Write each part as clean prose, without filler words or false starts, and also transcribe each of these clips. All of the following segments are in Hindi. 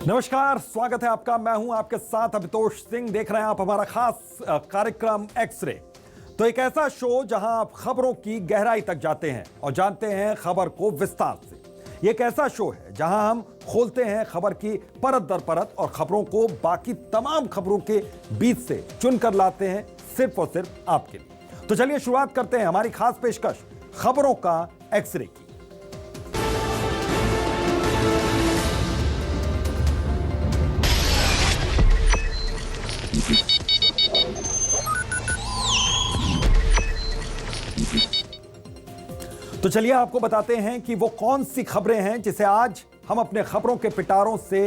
नमस्कार, स्वागत है आपका। मैं हूं आपके साथ अभितोष सिंह। देख रहे हैं आप हमारा खास कार्यक्रम एक्सरे। तो एक ऐसा शो जहां आप खबरों की गहराई तक जाते हैं और जानते हैं खबर को विस्तार से। ये एक ऐसा शो है जहां हम खोलते हैं खबर की परत दर परत और खबरों को बाकी तमाम खबरों के बीच से चुनकर लाते हैं सिर्फ और सिर्फ आपके लिए। तो चलिए शुरुआत करते हैं हमारी खास पेशकश खबरों का एक्सरे की। तो चलिए आपको बताते हैं कि वो कौन सी खबरें हैं जिसे आज हम अपने खबरों के पिटारों से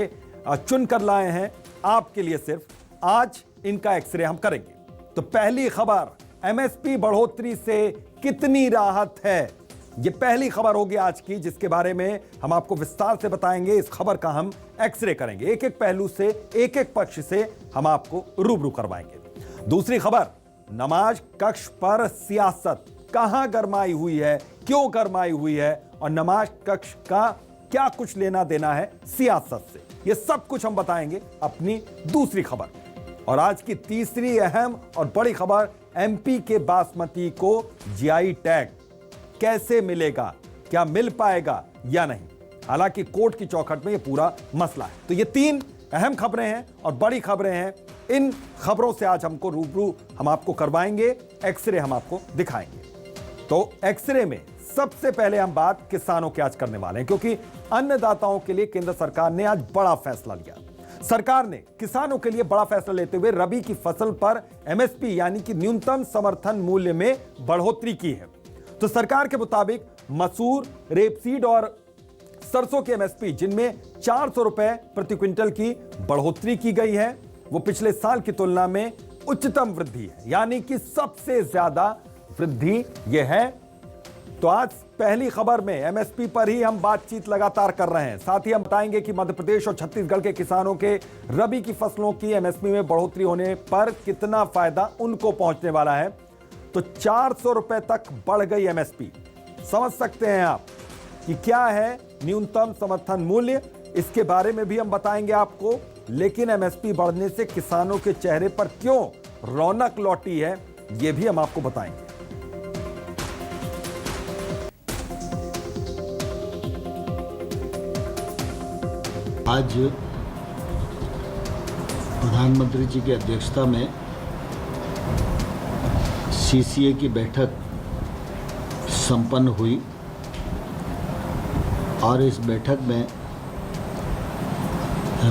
चुनकर लाए हैं आपके लिए। सिर्फ आज इनका एक्सरे हम करेंगे। तो पहली खबर, एमएसपी बढ़ोतरी से कितनी राहत है, ये पहली खबर होगी आज की, जिसके बारे में हम आपको विस्तार से बताएंगे। इस खबर का हम एक्सरे करेंगे, एक एक पहलू से, एक एक पक्ष से हम आपको रूबरू करवाएंगे। दूसरी खबर, नमाज कक्ष पर सियासत कहां गरमाई हुई है, क्यों गरमाई हुई है और नमाज कक्ष का क्या कुछ लेना देना है सियासत से, ये सब कुछ हम बताएंगे अपनी दूसरी खबर। और आज की तीसरी अहम और बड़ी खबर, एमपी के बासमती को जीआई टैग कैसे मिलेगा, क्या मिल पाएगा या नहीं। हालांकि कोर्ट की चौखट में यह पूरा मसला है। तो ये तीन अहम खबरें हैं और बड़ी खबरें हैं। इन खबरों से आज हमको रूबरू हम आपको करवाएंगे, एक्सरे हम आपको दिखाएंगे। तो एक्सरे में सबसे पहले हम बात किसानों की आज करने वाले हैं, क्योंकि अन्नदाताओं के लिए केंद्र सरकार ने आज बड़ा फैसला लिया। सरकार ने किसानों के लिए बड़ा फैसला लेते हुए रबी की फसल पर एमएसपी यानी कि न्यूनतम समर्थन मूल्य में बढ़ोतरी की है। तो सरकार के मुताबिक मसूर, रेपसीड और सरसों के एमएसपी, जिनमें 400 रुपए प्रति क्विंटल की बढ़ोतरी की गई है, वो पिछले साल की तुलना में उच्चतम वृद्धि है, यानी कि सबसे ज्यादा वृद्धि यह है। तो आज पहली खबर में एमएसपी पर ही हम बातचीत लगातार कर रहे हैं। साथ ही हम बताएंगे कि मध्य प्रदेश और छत्तीसगढ़ के किसानों के रबी की फसलों की एमएसपी में बढ़ोतरी होने पर कितना फायदा उनको पहुंचने वाला है। तो 400 रुपए तक बढ़ गई एमएसपी। समझ सकते हैं आप कि क्या है न्यूनतम समर्थन मूल्य, इसके बारे में भी हम बताएंगे आपको। लेकिन एमएसपी बढ़ने से किसानों के चेहरे पर क्यों रौनक लौटी है, यह भी हम आपको बताएंगे। आज प्रधानमंत्री जी की अध्यक्षता में सीसीए की बैठक संपन्न हुई और इस बैठक में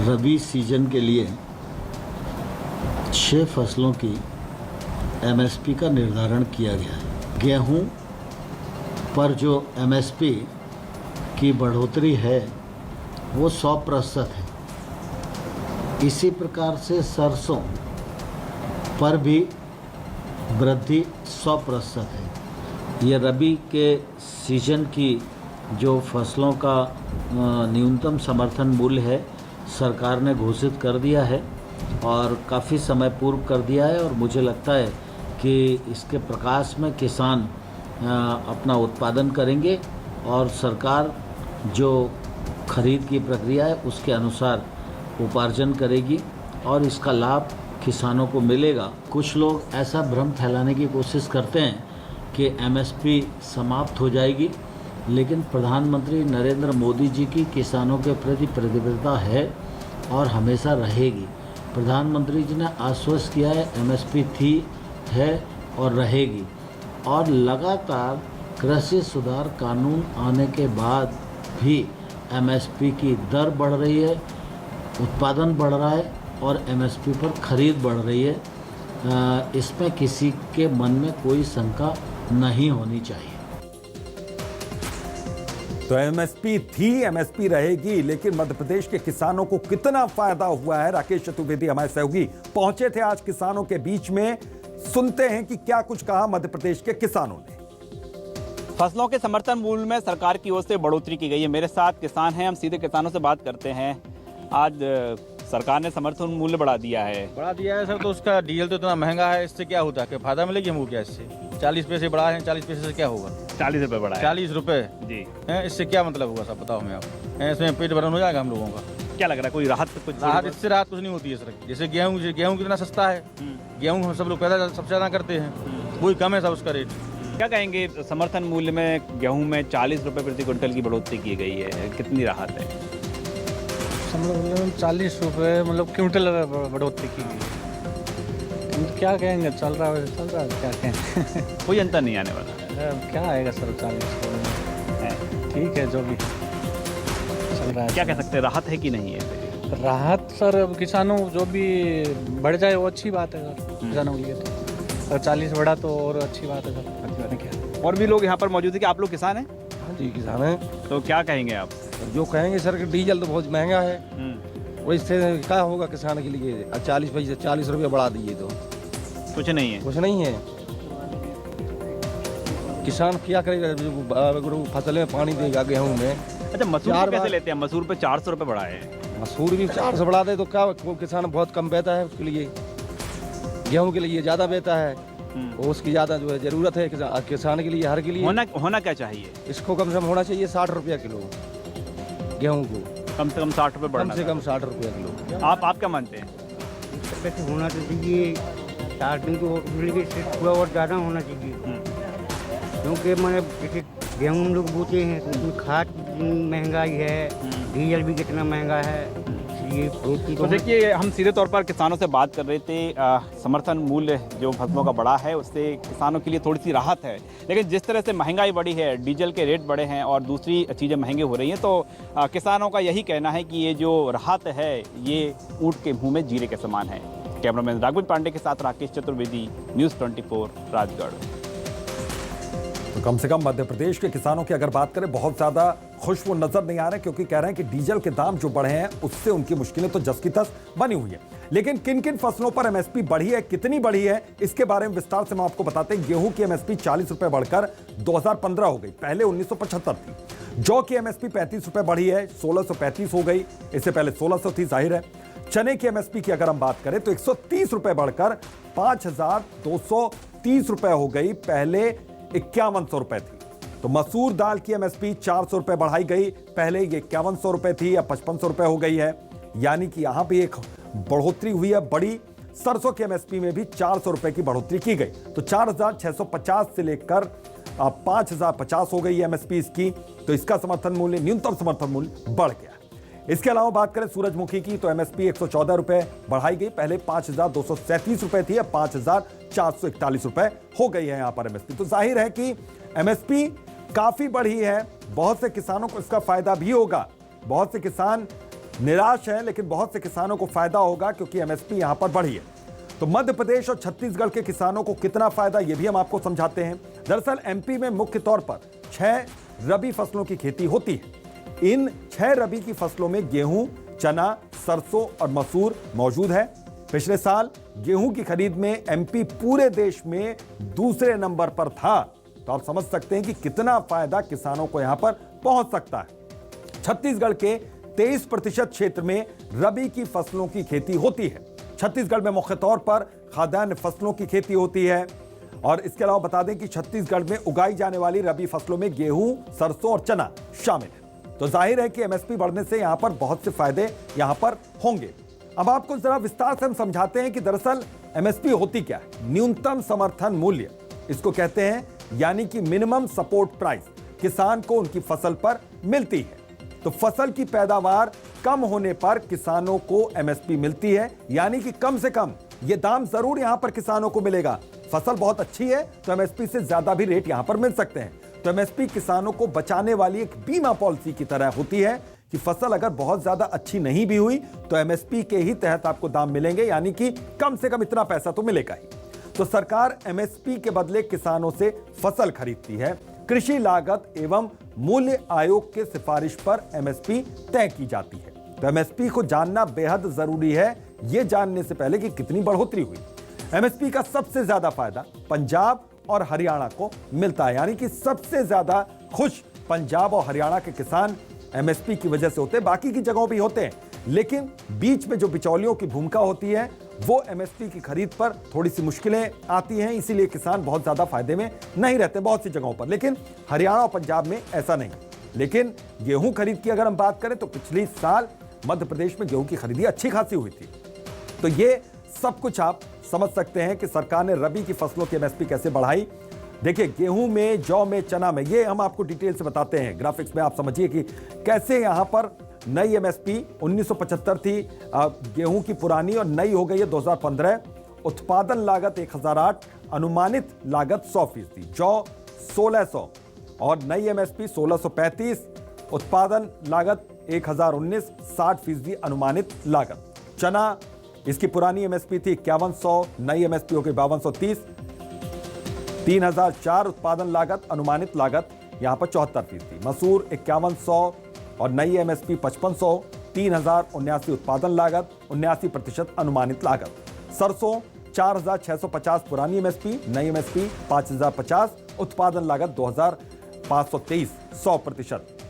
रबी सीजन के लिए 6 फसलों की एमएसपी का निर्धारण किया गया है। गेहूं पर जो एमएसपी की बढ़ोतरी है वो 100% है। इसी प्रकार से सरसों पर भी वृद्धि 100% है। ये रबी के सीजन की जो फसलों का न्यूनतम समर्थन मूल्य है, सरकार ने घोषित कर दिया है और काफ़ी समय पूर्व कर दिया है। और मुझे लगता है कि इसके प्रकाश में किसान अपना उत्पादन करेंगे और सरकार जो खरीद की प्रक्रिया है उसके अनुसार उपार्जन करेगी और इसका लाभ किसानों को मिलेगा। कुछ लोग ऐसा भ्रम फैलाने की कोशिश करते हैं कि एमएसपी समाप्त हो जाएगी, लेकिन प्रधानमंत्री नरेंद्र मोदी जी की किसानों के प्रति प्रतिबद्धता है और हमेशा रहेगी। प्रधानमंत्री जी ने आश्वस्त किया है एमएसपी थी, है और रहेगी। और लगातार कृषि सुधार कानून आने के बाद भी एमएसपी की दर बढ़ रही है, उत्पादन बढ़ रहा है और एमएसपी पर खरीद बढ़ रही है। इसमें किसी के मन में कोई शंका नहीं होनी चाहिए। तो एमएसपी थी, एमएसपी रहेगी, लेकिन मध्य प्रदेश के किसानों को कितना फायदा हुआ है, राकेश चतुर्वेदी हमारे सहयोगी पहुंचे थे आज किसानों के बीच में। सुनते हैं कि क्या कुछ कहा मध्य प्रदेश के किसानों ने। फसलों के समर्थन मूल्य में सरकार की ओर से बढ़ोतरी की गई है। मेरे साथ किसान हैं, हम सीधे किसानों से बात करते हैं। आज सरकार ने समर्थन मूल्य बढ़ा दिया है सर। तो उसका डीजल तो इतना महंगा है, इससे क्या होता है कि फायदा मिलेगी हमको क्या? इससे 40 पैसे बढ़ा है, 40 पैसे से क्या होगा? 40 रुपये बढ़ा है। 40 रुपये जी है, इससे क्या मतलब होगा? सब बताओ हमें आप। इसमें पेट भरन हो जाएगा हम लोगों का? क्या लग रहा है, कोई राहत कुछ राहत इससे राहत कुछ नहीं होती है सर। जैसे गेहूँ कितना सस्ता है, गेहूँ हम सब लोग पैदा सबसे ज़्यादा करते हैं, वही कम है सब उसका रेट। क्या कहेंगे, समर्थन मूल्य में गेहूं में 40 रुपए प्रति क्विंटल की बढ़ोतरी की गई है, कितनी राहत है? 40 रुपये मतलब क्विंटल बढ़ोतरी की गई। क्या कहेंगे, चल रहा है क्या कहें। कोई अंतर नहीं आने वाला। क्या आएगा सर 40 रुपये, ठीक है जो भी चल रहा है। क्या कह सकते हैं, राहत है कि नहीं है? राहत सर, अब किसानों जो भी बढ़ जाए वो अच्छी बात है सर, किसानों के लिए तो। और 40 बढ़ा तो और अच्छी बात है सर। अच्छी बात है क्या? और भी लोग यहाँ पर मौजूद है कि आप लोग किसान हैं? हाँ जी किसान है। तो क्या कहेंगे आप? जो कहेंगे सर कि डीजल तो बहुत महंगा है, और इससे क्या होगा किसान के लिए? 40 पैसे 40 रुपये बढ़ा दिए तो कुछ नहीं है। कुछ नहीं है। किसान क्या करेगा, अगर वो फसल में पानी देगा गेहूं में। अच्छा, मसूर को कैसे लेते हैं? मसूर पे 400 रुपये बढ़ा है। मसूर भी 400 बढ़ा दे तो क्या, वो किसान बहुत कम बेहता है उसके लिए, गेहूं के लिए ज़्यादा बेहता है, और उसकी ज़्यादा जो है ज़रूरत है किसान के लिए, हर के लिए। होना क्या चाहिए? इसको कम से कम होना चाहिए 60 रुपया किलो गेहूँ को, कम से कम 60 रुपये बढ़ना। कम से कम 60 रुपया किलो। आप क्या मानते हैं? पैसे होना तो चाहिए, 4 दिन तो थोड़ा और ज़्यादा होना चाहिए, क्योंकि मैंने जैसे गेहूँ हम लोग बोते हैं तो उसमें खाद महंगाई है, डीजल भी कितना महंगा है, इसलिए तो देखिए, हम सीधे तौर पर किसानों से बात कर रहे थे। समर्थन मूल्य जो फसलों का बढ़ा है उससे किसानों के लिए थोड़ी सी राहत है, लेकिन जिस तरह से महंगाई बढ़ी है, डीजल के रेट बढ़े हैं और दूसरी चीज़ें महंगी हो रही हैं, तो किसानों का यही कहना है कि ये जो राहत है ये ऊँट के मुँह में जीरे के समान है। कैमरामैन राघवेंद्र पांडे के साथ राकेश चतुर्वेदी, न्यूज़ 24 राजगढ़। तो कम से कम मध्य प्रदेश के किसानों की अगर बात करें, बहुत ज़्यादा खुश वो नजर नहीं आ रहे, क्योंकि कह रहे हैं कि डीजल के दाम जो बढ़े हैं उससे उनकी मुश्किलें तो जस की तस बनी हुई है। लेकिन किन किन फसलों पर एमएसपी बढ़ी है, कितनी बढ़ी है, इसके बारे में विस्तार से हम आपको बताते हैं। गेहूं की एमएसपी 40 रुपए बढ़कर 2015 हो गई, पहले 1975 थी। जौ की एमएसपी 35 रुपए बढ़ी है, 1635 हो गई, इससे पहले 1600 थी, जाहिर है। चने की एमएसपी की अगर हम बात करें तो 130 रुपए बढ़कर 5230 रुपए हो गई, पहले 5100 रुपए थी। तो मसूर दाल की एमएसपी 400 रुपए बढ़ाई गई, पहले ये 5100 रुपए थी, अब 5500 रुपए हो गई है, यानी कि यहां भी एक बढ़ोतरी हुई है बड़ी। सरसों की एमएसपी में भी 400 रुपए की बढ़ोतरी की गई, तो 4650 से लेकर 5050 हो गई एमएसपी इसकी। तो इसका समर्थन मूल्य, न्यूनतम समर्थन मूल्य बढ़ गया। इसके अलावा बात करें सूरजमुखी की, तो एमएसपी 114 रुपए बढ़ाई गई, पहले 5237 रुपए थी, अब 5441 रुपए हो गई है यहां पर एमएसपी। तो जाहिर है कि एमएसपी काफी बढ़ी है, बहुत से किसानों को इसका फायदा भी होगा। बहुत से किसान निराश हैं, लेकिन बहुत से किसानों को फायदा होगा क्योंकि एमएसपी यहां पर बढ़ी है। तो मध्य प्रदेश और छत्तीसगढ़ के किसानों को कितना फायदा, यह भी हम आपको समझाते हैं। दरअसल एमपी में मुख्य तौर पर 6 रबी फसलों की खेती होती है। इन 6 रबी की फसलों में गेहूं, चना, सरसों और मसूर मौजूद है। पिछले साल गेहूं की खरीद में एमपी पूरे देश में दूसरे नंबर पर था, तो आप समझ सकते हैं कि कितना फायदा किसानों को यहां पर पहुंच सकता है। छत्तीसगढ़ के 23% क्षेत्र में रबी की फसलों की खेती होती है। छत्तीसगढ़ में मुख्य तौर पर खाद्यान्न फसलों की खेती होती है। और इसके अलावा बता दें कि छत्तीसगढ़ में उगाई जाने वाली रबी फसलों में गेहूं, सरसों और चना शामिल है। तो जाहिर है कि एमएसपी बढ़ने से यहां पर बहुत से फायदे यहां पर होंगे। अब आपको जरा विस्तार से हम समझाते हैं कि दरअसल एमएसपी होती क्या है। न्यूनतम समर्थन मूल्य इसको कहते हैं, यानी कि मिनिमम सपोर्ट प्राइस किसान को उनकी फसल पर मिलती है। तो फसल की पैदावार कम होने पर किसानों को एमएसपी मिलती है, यानी कि कम से कम ये दाम जरूर यहां पर किसानों को मिलेगा। फसल बहुत अच्छी है तो एमएसपी से ज्यादा भी रेट यहां पर मिल सकते हैं। तो एमएसपी किसानों को बचाने वाली एक बीमा पॉलिसी की तरह होती है कि फसल अगर बहुत ज्यादा अच्छी नहीं भी हुई तो एमएसपी के ही तहत आपको दाम मिलेंगे, यानी कि कम से कम इतना पैसा तो मिलेगा ही। तो सरकार एमएसपी के बदले किसानों से फसल खरीदती है। कृषि लागत एवं मूल्य आयोग के सिफारिश पर एमएसपी तय की जाती है। तो एमएसपी को जानना बेहद जरूरी है, यह जानने से पहले कि कितनी बढ़ोतरी हुई। एमएसपी का सबसे ज्यादा फायदा पंजाब और हरियाणा को मिलता है, यानी कि सबसे ज्यादा खुश पंजाब और हरियाणा के किसान एमएसपी की वजह से होते हैं। बाकी की जगहों भी होते हैं, लेकिन बीच में जो बिचौलियों की भूमिका होती है वो एमएसपी की खरीद पर थोड़ी सी मुश्किलें आती हैं, इसीलिए किसान बहुत ज्यादा फायदे में नहीं रहते बहुत सी जगहों पर। लेकिन हरियाणा और पंजाब में ऐसा नहीं। लेकिन गेहूं खरीद की अगर हम बात करें तो पिछले साल मध्य प्रदेश में गेहूं की खरीदी अच्छी खासी हुई थी। तो ये सब कुछ आप समझ सकते हैं कि सरकार ने रबी की फसलों की एमएसपी कैसे बढ़ाई। देखिए, गेहूं में, जौ में, चना में, ये हम आपको डिटेल से बताते हैं ग्राफिक्स में। आप समझिए कि कैसे यहां पर नई एमएसपी 1975 थी गेहूं की पुरानी, और नई हो गई है 2015। उत्पादन लागत 1008, अनुमानित लागत 100%। जौ 1600 और नई एमएसपी 1635, उत्पादन लागत 1019, 60% अनुमानित लागत। चना, इसकी पुरानी एमएसपी थी 5100, नई एमएसपी हो गई 5230, 3004 उत्पादन लागत, अनुमानित लागत यहां पर 74%। मसूर 5100 और नई एमएसपी 5500, 3079 उत्पादन लागत, 79% अनुमानित लागत। सरसों 4650 पुरानी एमएसपी, नई एमएसपी 5050, उत्पादन लागत 2523, 100%।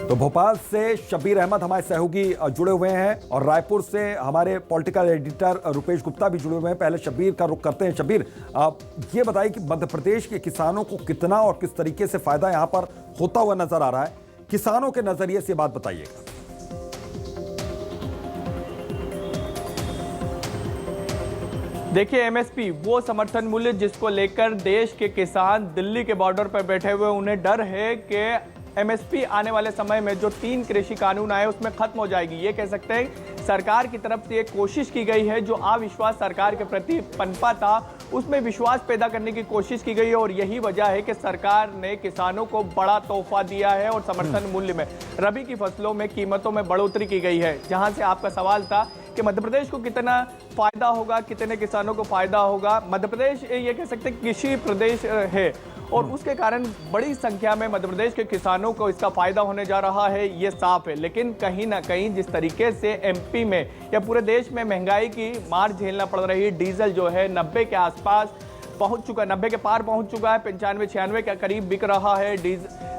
तो भोपाल से शब्बीर अहमद हमारे सहयोगी जुड़े हुए हैं और रायपुर से हमारे पॉलिटिकल एडिटर रुपेश गुप्ता भी जुड़े हुए हैं। पहले शब्बीर का रुख करते हैं। शब्बीर, आप ये बताइए कि मध्य प्रदेश के किसानों को कितना और किस तरीके से फायदा यहां पर होता हुआ नजर आ रहा है, किसानों के नजरिए से बात बताइएगा। देखिए, एमएसपी वो समर्थन मूल्य जिसको लेकर देश के किसान दिल्ली के बॉर्डर पर बैठे हुए, उन्हें डर है कि एमएसपी आने वाले समय में जो 3 कृषि कानून आए उसमें खत्म हो जाएगी। ये कह सकते हैं सरकार की तरफ से एक कोशिश की गई है, जो अविश्वास सरकार के प्रति पनपा था उसमें विश्वास पैदा करने की कोशिश की गई है। और यही वजह है कि सरकार ने किसानों को बड़ा तोहफा दिया है और समर्थन मूल्य में, रबी की फसलों में कीमतों में बढ़ोतरी की गई है। जहां से आपका सवाल था कि मध्य प्रदेश को कितना फायदा होगा, कितने किसानों को फायदा होगा। मध्य प्रदेश ये कह सकते हैं कृषि प्रदेश है और उसके कारण बड़ी संख्या में मध्य प्रदेश के किसानों को इसका फायदा होने जा रहा है, ये साफ है। लेकिन कहीं ना कहीं जिस तरीके से एमपी में या पूरे देश में महंगाई की मार झेलना पड़ रही है, डीजल जो है 90 के आसपास पहुंच चुका, 90 के पार पहुंच चुका है, 95-96 के करीब बिक रहा है।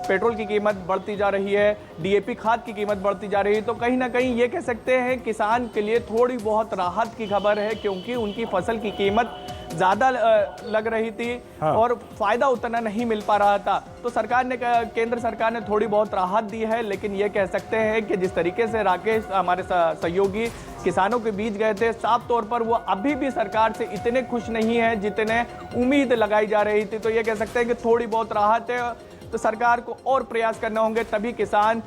पेट्रोल की कीमत बढ़ती जा रही है, डीएपी खाद की कीमत बढ़ती जा रही है। तो कहीं ना कहीं ये कह सकते हैं किसान के लिए थोड़ी बहुत राहत की खबर है, क्योंकि उनकी फसल की कीमत ज़्यादा लग रही थी और फायदा उतना नहीं मिल पा रहा था। तो सरकार ने, केंद्र सरकार ने थोड़ी बहुत राहत दी है। लेकिन ये कह सकते हैं कि जिस तरीके से राकेश हमारे सहयोगी किसानों के बीच गए थे, साफ तौर पर वो अभी भी सरकार से इतने खुश नहीं है जितने उम्मीद लगाई जा रही थी। तो ये कह सकते हैं कि थोड़ी बहुत राहत है, तो सरकार को और प्रयास करने होंगे, तभी किसान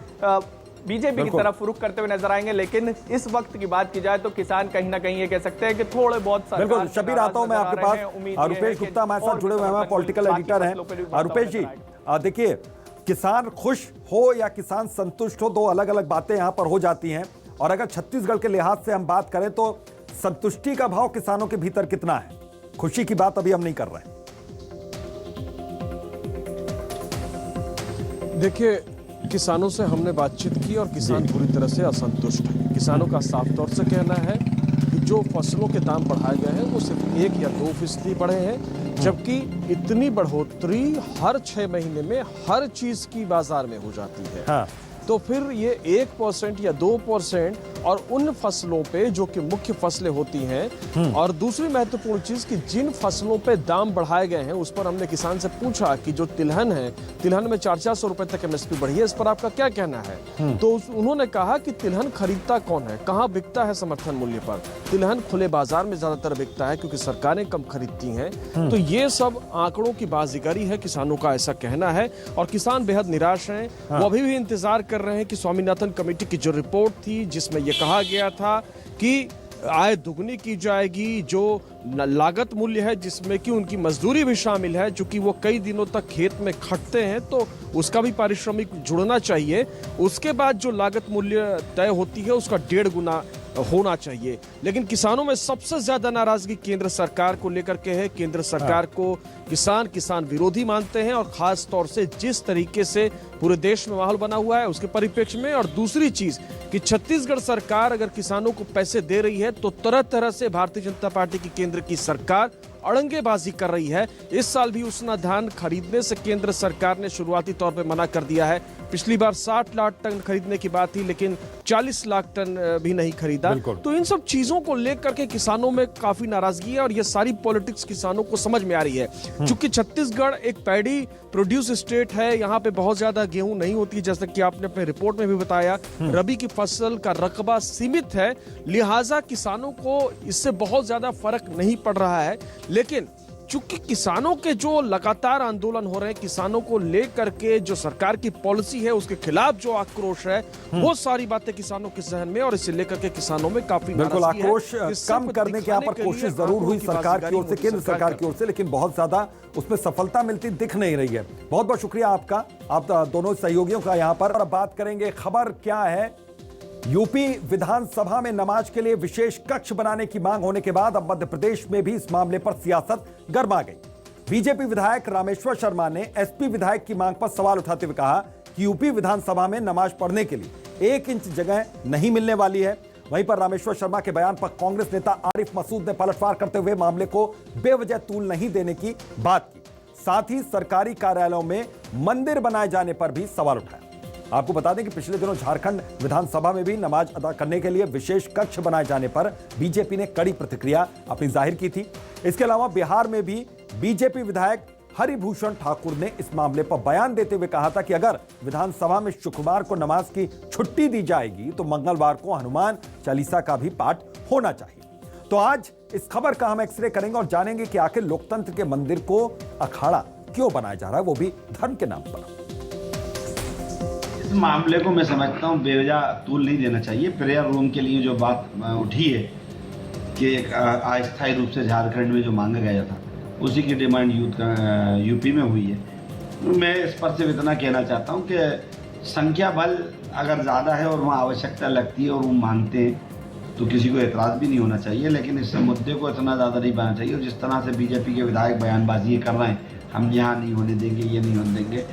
बीजेपी की तरफ रुख करते हुए नजर आएंगे। लेकिन इस वक्त की बात की जाए तो किसान कहीं ना कहीं ये कह सकते हैं कि थोड़े बहुत। बिल्कुल शब्बीर, आता हूं मैं आपके पास। रुपेश गुप्ता हमारे साथ जुड़े हुए हैं, पॉलिटिकल एडिटर हैं। रुपेश जी, देखिए, किसान खुश हो या किसान संतुष्ट हो, दो अलग अलग बातें यहां पर हो जाती हैं। और अगर छत्तीसगढ़ के लिहाज से हम बात करें तो संतुष्टि का भाव किसानों के भीतर कितना है? खुशी की बात अभी हम नहीं कर रहे हैं। देखिए, किसानों से हमने बातचीत की और किसान पूरी तरह से असंतुष्ट है। किसानों का साफ तौर से कहना है कि जो फसलों के दाम बढ़ाए गए हैं वो सिर्फ 1 या 2% बढ़े हैं, जबकि इतनी बढ़ोतरी हर 6 महीने में हर चीज की बाजार में हो जाती है। हाँ। तो फिर ये 1% या 2% और उन फसलों पे जो कि मुख्य फसलें होती हैं, और दूसरी महत्वपूर्ण चीज कि जिन फसलों पे दाम बढ़ाए गए हैं उस पर हमने किसान से पूछा कि जो तिलहन है, तिलहन में 400 रुपए तक एमएसपी बढ़ी है, इस पर आपका क्या कहना है? तो उन्होंने कहा कि तिलहन खरीदता कौन है, कहाँ बिकता है समर्थन मूल्य पर? तिलहन खुले बाजार में ज्यादातर बिकता है क्योंकि सरकारें कम खरीदती हैं। तो ये सब आंकड़ों की बाजीगरी है, किसानों का ऐसा कहना है। और किसान बेहद निराश हैं। वो अभी भी इंतजार कर रहे हैं कि स्वामीनाथन कमेटी की जो रिपोर्ट थी, जिसमें यह कहा गया था कि आय दुगनी की जाएगी, जो लागत मूल्य है जिसमें कि उनकी मजदूरी भी शामिल है, चूंकि वो कई दिनों तक खेत में खटते हैं तो उसका भी पारिश्रमिक जुड़ना चाहिए। उसके बाद जो लागत मूल्य तय होती है उसका 1.5 गुना होना चाहिए। लेकिन किसानों में सबसे ज्यादा नाराजगी केंद्र सरकार को लेकर के है। केंद्र सरकार को किसान विरोधी मानते हैं और खास तौर से जिस तरीके से पूरे देश में माहौल बना हुआ है उसके परिप्रेक्ष्य में। और दूसरी चीज कि छत्तीसगढ़ सरकार अगर किसानों को पैसे दे रही है तो तरह तरह से भारतीय जनता पार्टी की केंद्र की सरकार अड़ंगेबाजी कर रही है। इस साल भी उसना धान खरीदने से केंद्र सरकार ने शुरुआती तौर पे मना कर दिया है। पिछली बार 60 लाख टन खरीदने की बात थी लेकिन 40 लाख टन भी नहीं खरीदा। तो इन सब चीजों को लेकर के किसानों में काफी नाराजगी है और ये सारी पॉलिटिक्स किसानों को समझ में आ रही है। क्योंकि छत्तीसगढ़ एक पैडी प्रोड्यूस स्टेट है, यहाँ पे बहुत ज्यादा गेहूं नहीं होती, जैसा कि आपने अपने रिपोर्ट में भी बताया। रबी की फसल का रकबा सीमित है, लिहाजा किसानों को इससे बहुत ज्यादा फर्क नहीं पड़ रहा है। लेकिन चूंकि किसानों के जो लगातार आंदोलन हो रहे हैं, किसानों को लेकर के जो सरकार की पॉलिसी है उसके खिलाफ जो आक्रोश है, वो सारी बातें किसानों के जहन में और इसे लेकर के किसानों में काफी बिल्कुल आक्रोश कम करने की यहाँ पर कोशिश जरूर हुई सरकार की ओर से, केंद्र सरकार की ओर से, लेकिन बहुत ज्यादा उसमें सफलता मिलती दिख नहीं रही है। बहुत बहुत शुक्रिया आपका, आप दोनों सहयोगियों का यहाँ पर। अब बात करेंगे, खबर क्या है। यूपी विधानसभा में नमाज के लिए विशेष कक्ष बनाने की मांग होने के बाद अब मध्य प्रदेश में भी इस मामले पर सियासत गर्मा गई। बीजेपी विधायक रामेश्वर शर्मा ने एसपी विधायक की मांग पर सवाल उठाते हुए कहा कि यूपी विधानसभा में नमाज पढ़ने के लिए 1 इंच जगह नहीं मिलने वाली है। वहीं पर रामेश्वर शर्मा के बयान पर कांग्रेस नेता आरिफ मसूद ने पलटवार करते हुए मामले को बेवजह तूल नहीं देने की बात की। साथ ही सरकारी कार्यालयों में मंदिर बनाए जाने पर भी सवाल उठाया। आपको बता दें कि पिछले दिनों झारखंड विधानसभा में भी नमाज अदा करने के लिए विशेष कक्ष बनाए जाने पर बीजेपी ने कड़ी प्रतिक्रिया अपनी जाहिर की थी। इसके अलावा बिहार में भी बीजेपी विधायक हरिभूषण ठाकुर ने इस मामले पर बयान देते हुए कहा था कि अगर विधानसभा में शुक्रवार को नमाज की छुट्टी दी जाएगी तो मंगलवार को हनुमान चालीसा का भी पाठ होना चाहिए। तो आज इस खबर का हम एक्सरे करेंगे और जानेंगे कि आखिर लोकतंत्र के मंदिर को अखाड़ा क्यों बनाया जा रहा है, वो भी धर्म के नाम पर। इस मामले को मैं समझता हूँ बेवजह तूल नहीं देना चाहिए। प्रेयर रूम के लिए जो बात उठी है कि एक अस्थायी रूप से झारखंड में जो मांगा गया था उसी की डिमांड यूपी में हुई है। मैं इस पर सिर्फ इतना कहना चाहता हूँ कि संख्या बल अगर ज़्यादा है और वहाँ आवश्यकता लगती है और वो मांगते हैं तो किसी को एतराज़ भी नहीं होना चाहिए, लेकिन इस मुद्दे को इतना ज़्यादा नहीं बनाना चाहिए। और जिस तरह से बीजेपी के विधायक बयानबाजी कर रहे हैं, हम यहाँ नहीं होने देंगे, ये नहीं होने देंगे,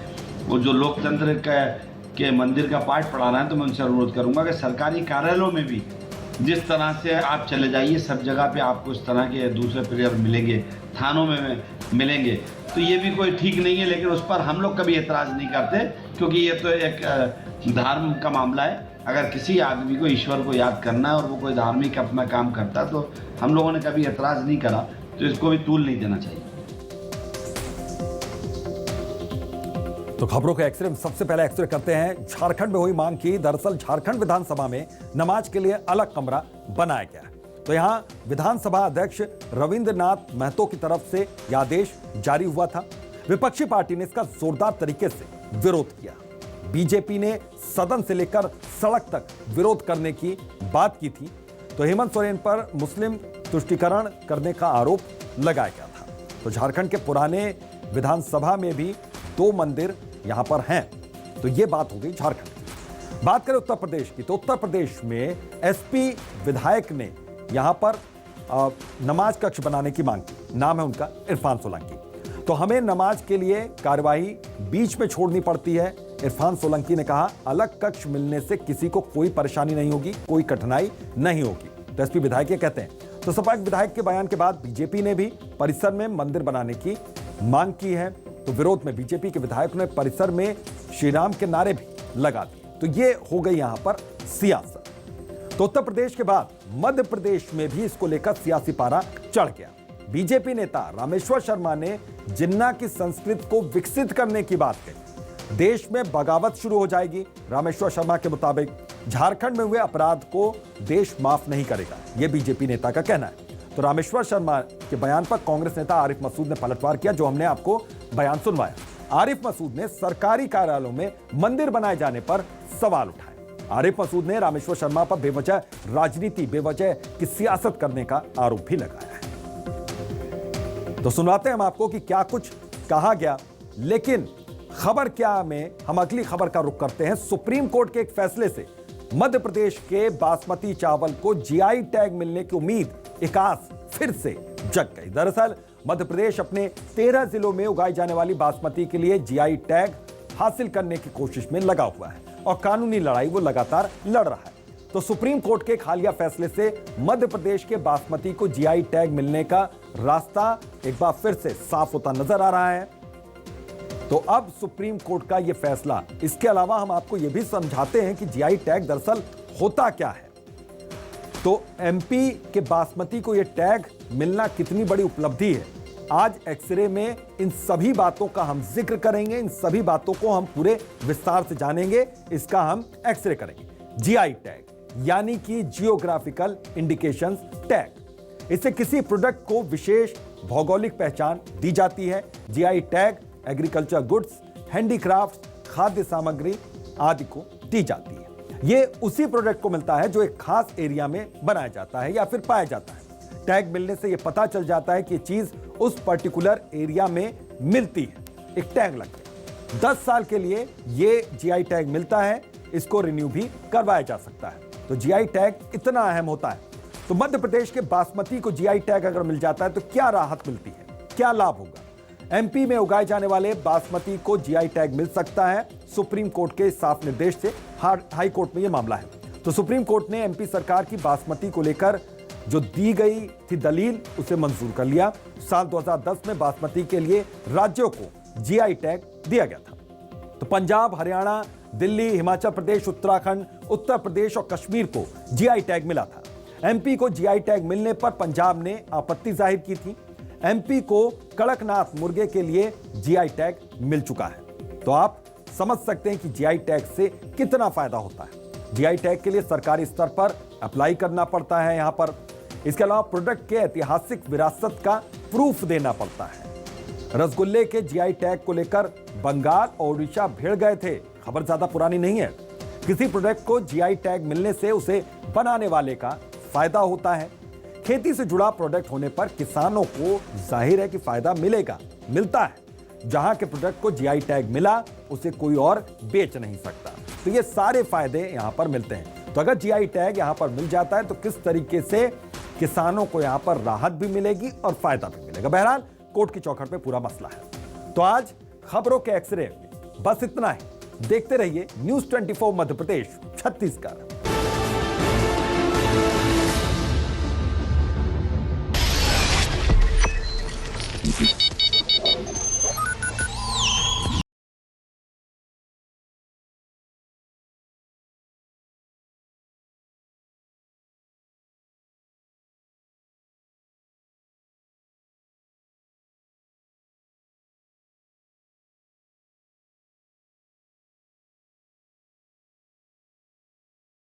वो जो लोकतंत्र के मंदिर का पाठ पढ़ा रहे हैं, तो मैं उनसे अनुरोध करूंगा कि सरकारी कार्यालयों में भी जिस तरह से आप चले जाइए, सब जगह पे आपको इस तरह के दूसरे प्रेयर मिलेंगे, थानों में मिलेंगे, तो ये भी कोई ठीक नहीं है। लेकिन उस पर हम लोग कभी एतराज़ नहीं करते, क्योंकि ये तो एक धर्म का मामला है। अगर किसी आदमी को ईश्वर को याद करना है और वो कोई धार्मिक अपना काम करता है तो हम लोगों ने कभी एतराज़ नहीं करा, तो इसको भी तूल नहीं देना चाहिए। तो खबरों के एक्सरे में सबसे पहले एक्सरे करते हैं झारखंड में हुई मांग की। दरअसल झारखंड विधानसभा में नमाज के लिए अलग कमरा बनाया गया है। तो यहां विधानसभा अध्यक्ष रविंद्रनाथ महतो की तरफ से यह आदेश जारी हुआ था। विपक्षी पार्टी ने इसका जोरदार तरीके से विरोध किया। बीजेपी ने सदन से लेकर सड़क तक विरोध करने की बात की थी। तो हेमंत सोरेन पर मुस्लिम तुष्टीकरण करने का आरोप लगाया गया था। तो झारखंड के पुराने विधानसभा में भी 2 मंदिर यहां पर हैं। तो यह बात हो गई झारखंड की। बात करें उत्तर प्रदेश की, तो उत्तर प्रदेश में एसपी विधायक ने यहां पर नमाज कक्ष बनाने की मांग की। नाम है उनका इरफान सोलंकी। तो हमें नमाज के लिए कार्यवाही बीच में छोड़नी पड़ती है। इरफान सोलंकी ने कहा अलग कक्ष मिलने से किसी को कोई परेशानी नहीं होगी, कोई कठिनाई नहीं होगी। तो एसपी विधायक ये कहते हैं। तो सपा विधायक के बयान के बाद बीजेपी ने भी परिसर में मंदिर बनाने की मांग की है। तो विरोध में बीजेपी के विधायक ने परिसर में श्री राम के नारे भी लगा दिए। तो ये हो गई यहां पर सियासत। तो उत्तर प्रदेश के बाद मध्य प्रदेश में भी इसको लेकर सियासी पारा चढ़ गया। बीजेपी नेता रामेश्वर शर्मा ने जिन्ना की संस्कृति को विकसित करने की बात कही। देश में बगावत शुरू हो जाएगी। रामेश्वर शर्मा के मुताबिक झारखंड में हुए अपराध को देश माफ नहीं करेगा, यह बीजेपी नेता का कहना है। तो रामेश्वर शर्मा के बयान पर कांग्रेस नेता आरिफ मसूद ने पलटवार किया, जो हमने आपको बयान सुनवाया। आरिफ मसूद ने सरकारी कार्यालयों में मंदिर बनाए जाने पर सवाल उठाए। आरिफ मसूद ने रामेश्वर शर्मा पर बेवजह राजनीति, बेवजह की सियासत करने का आरोप भी लगाया है। तो सुनवाते हैं हम आपको कि क्या कुछ कहा गया। लेकिन खबर क्या में हम अगली खबर का रुख करते हैं। सुप्रीम कोर्ट के एक फैसले से मध्य प्रदेश के बासमती चावल को जीआई टैग मिलने की उम्मीद एकास फिर से जग गई। दरअसल मध्य प्रदेश अपने 13 जिलों में उगाई जाने वाली बासमती के लिए जीआई टैग हासिल करने की कोशिश में लगा हुआ है और कानूनी लड़ाई वो लगातार लड़ रहा है। तो सुप्रीम कोर्ट के हालिया फैसले से मध्य प्रदेश के बासमती को जीआई टैग मिलने का रास्ता एक बार फिर से साफ होता नजर आ रहा है। तो अब सुप्रीम कोर्ट का यह फैसला, इसके अलावा हम आपको यह भी समझाते हैं कि जीआई टैग दरअसल होता क्या है। तो एमपी के बासमती को यह टैग मिलना कितनी बड़ी उपलब्धि है, आज एक्सरे में इन सभी बातों का हम जिक्र करेंगे, इन सभी बातों को हम पूरे विस्तार से जानेंगे, इसका हम एक्सरे करेंगे। जीआई टैग यानी कि जियोग्राफिकल इंडिकेशंस टैग, इससे किसी प्रोडक्ट को विशेष भौगोलिक पहचान दी जाती है। GI tag agriculture goods, handicraft, खाद्य सामग्री आदि को दी जाती है। यह उसी प्रोडक्ट को मिलता है जो एक खास एरिया में बनाया जाता है या फिर पाया जाता है। टैग मिलने से यह पता चल जाता है कि चीज उस पर्टिकुलर एरिया में मिलती है, एक टैग लगता है। 10 साल के लिए यह जीआई टैग मिलता है, इसको रिन्यू भी करवाया जा सकता है। तो जीआई टैग इतना अहम होता है। तो मध्य प्रदेश के बासमती को जीआई टैग अगर मिल जाता है तो क्या राहत मिलती है, क्या लाभ होगा। एमपी में उगाए जाने वाले बासमती को जीआई टैग मिल सकता है। सुप्रीम कोर्ट के साफ निर्देश से हाई कोर्ट में यह मामला है। तो सुप्रीम कोर्ट ने एमपी सरकार की बासमती को लेकर जो दी गई थी दलील, उसे मंजूर कर लिया। साल 2010 में बासमती के लिए राज्यों को जीआई टैग दिया गया था। तो पंजाब, हरियाणा, दिल्ली, हिमाचल प्रदेश, उत्तराखंड, उत्तर प्रदेश और कश्मीर को जीआई टैग मिला था। एमपी को जीआई टैग मिलने पर पंजाब ने आपत्ति जाहिर की थी। एमपी को कड़कनाथ मुर्गे के लिए जीआई टैग मिल चुका है। तो आप समझ सकते हैं कि जीआई टैग से कितना फायदा होता है। जीआई टैग के लिए सरकारी स्तर पर अप्लाई करना पड़ता है यहां पर। इसके अलावा प्रोडक्ट के ऐतिहासिक विरासत का प्रूफ देना पड़ता है। रसगुल्ले के जीआई टैग को लेकर बंगाल और उड़ीसा भिड़ गए थे, खबर ज्यादा पुरानी नहीं है। किसी प्रोडक्ट को जीआई टैग मिलने से उसे बनाने वाले का फायदा होता है। खेती से जुड़ा प्रोडक्ट होने पर किसानों को जाहिर है कि फायदा मिलता है। जहां के प्रोडक्ट को जीआई टैग मिला, उसे कोई और बेच नहीं सकता। तो ये सारे फायदे यहां पर मिलते हैं। तो अगर जीआई टैग यहां पर मिल जाता है तो किस तरीके से किसानों को यहां पर राहत भी मिलेगी और फायदा भी मिलेगा। बहरहाल कोर्ट की चौखट पे पूरा मसला है। तो आज खबरों के एक्सरे में बस इतना ही। देखते रहिए न्यूज़ 24 मध्य प्रदेश छत्तीसगढ़।